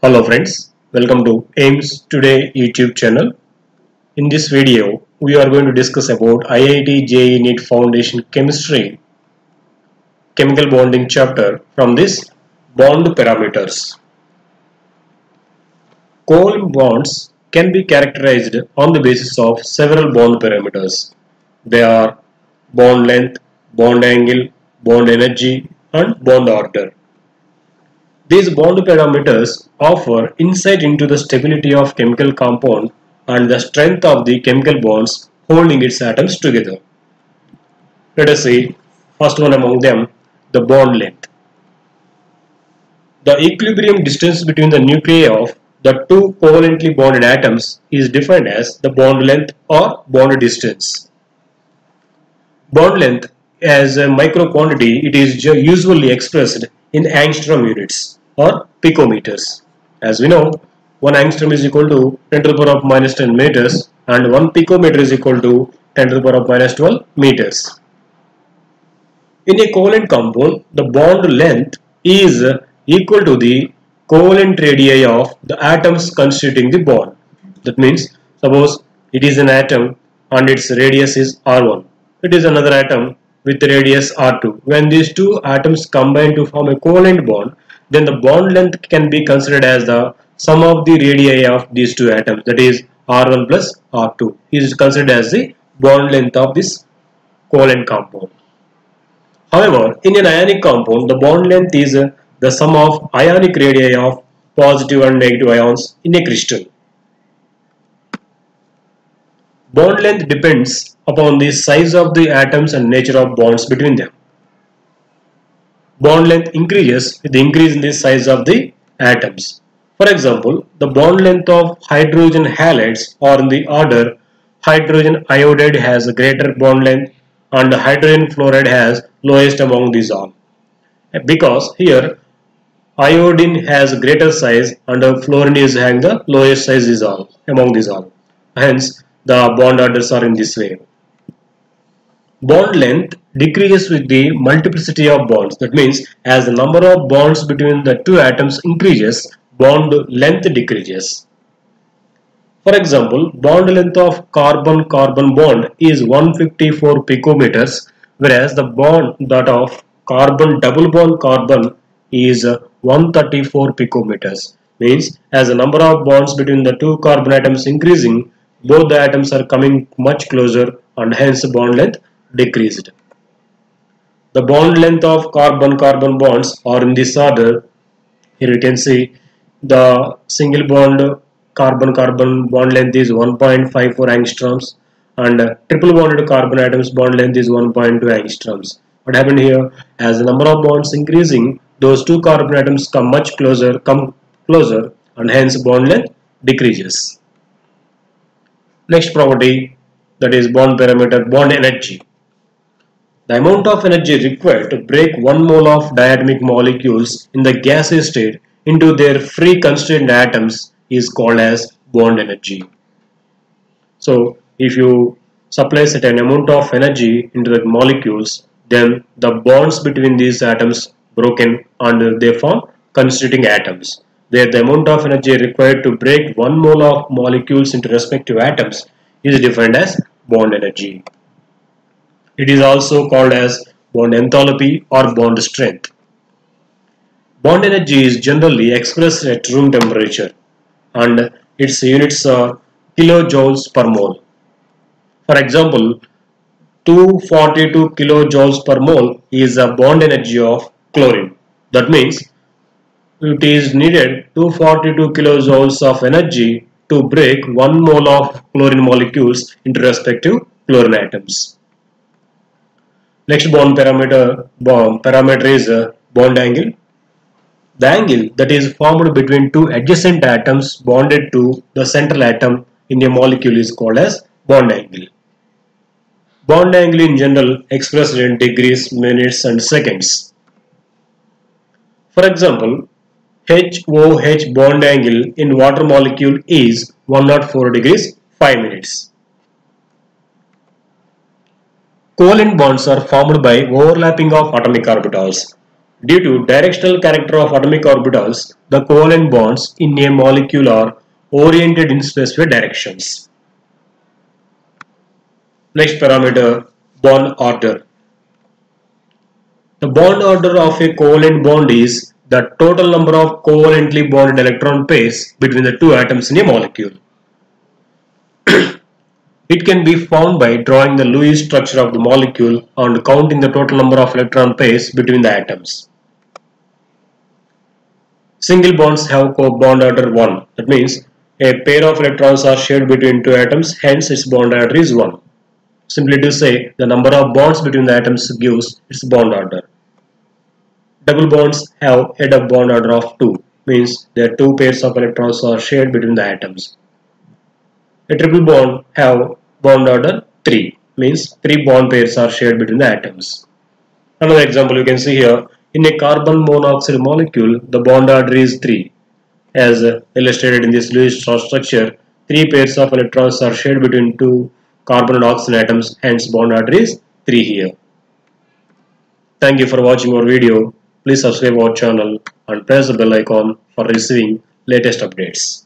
Hello friends, welcome to AIMS Today YouTube channel. In this video, we are going to discuss about IIT JEE NEET Foundation Chemistry Chemical Bonding chapter from this bond parameters. Covalent bonds can be characterized on the basis of several bond parameters. They are bond length, bond angle, bond energy and bond order. These bond parameters offer insight into the stability of chemical compound and the strength of the chemical bonds holding its atoms together. Let us see first one among them, the bond length. The equilibrium distance between the nuclei of the two covalently bonded atoms is defined as the bond length or bond distance. Bond length as a micro quantity, it is usually expressed in angstrom units or picometers. As we know, 1 angstrom is equal to 10 to the power of minus 10 meters and 1 picometer is equal to 10 to the power of minus 12 meters. In a covalent compound, the bond length is equal to the covalent radii of the atoms constituting the bond. That means, suppose it is an atom and its radius is R1. It is another atom with the radius R2. When these two atoms combine to form a covalent bond, then the bond length can be considered as the sum of the radii of these two atoms, that is R1 plus R2 is considered as the bond length of this covalent compound. However, in an ionic compound, the bond length is the sum of ionic radii of positive and negative ions in a crystal. Bond length depends upon the size of the atoms and nature of bonds between them. Bond length increases with the increase in the size of the atoms. For example, the bond length of hydrogen halides are in the order hydrogen iodide has a greater bond length and hydrogen fluoride has lowest among these all. Because here iodine has greater size and fluorine is having the lowest size is all among these all. Hence, the bond orders are in this way. Bond length decreases with the multiplicity of bonds. That means as the number of bonds between the two atoms increases, bond length decreases. For example, bond length of carbon-carbon bond is 154 picometers, whereas the bond that of carbon double bond carbon is 134 picometers. Means as the number of bonds between the two carbon atoms increasing, both the atoms are coming much closer and hence the bond length decreased. The bond length of carbon-carbon bonds are in this order. Here you can see the single bond carbon-carbon bond length is 1.54 angstroms and triple bonded carbon atoms bond length is 1.2 angstroms. What happened here? As the number of bonds increasing, those two carbon atoms come closer and hence bond length decreases. Next property, that is bond parameter, bond energy. The amount of energy required to break 1 mole of diatomic molecules in the gaseous state into their free constituent atoms is called as bond energy. So, if you supply certain amount of energy into the molecules, then the bonds between these atoms broken and they form constituting atoms. There, the amount of energy required to break 1 mole of molecules into respective atoms is defined as bond energy. It is also called as bond enthalpy or bond strength. Bond energy is generally expressed at room temperature and its units are kilojoules per mole. For example, 242 kilojoules per mole is the bond energy of chlorine. That means it is needed 242 kilojoules of energy to break 1 mole of chlorine molecules into respective chlorine atoms. Next bond parameter is bond angle. The angle that is formed between two adjacent atoms bonded to the central atom in a molecule is called as bond angle. Bond angle in general expressed in degrees, minutes and seconds. For example, HOH bond angle in water molecule is 104 degrees 5 minutes. Covalent bonds are formed by overlapping of atomic orbitals. Due to directional character of atomic orbitals, the covalent bonds in a molecule are oriented in specific directions. Next parameter, bond order. The bond order of a covalent bond is the total number of covalently bonded electron pairs between the two atoms in a molecule. It can be found by drawing the Lewis structure of the molecule and counting the total number of electron pairs between the atoms. Single bonds have bond order 1. That means a pair of electrons are shared between two atoms, hence its bond order is 1. Simply to say, the number of bonds between the atoms gives its bond order. Double bonds have a bond order of 2, means their two pairs of electrons are shared between the atoms. A triple bond have bond order 3, means 3 bond pairs are shared between the atoms. Another example you can see here, in a carbon monoxide molecule, the bond order is 3. As illustrated in this Lewis structure, 3 pairs of electrons are shared between two carbon and oxygen atoms, hence bond order is 3 here. Thank you for watching our video. Please subscribe our channel and press the bell icon for receiving latest updates.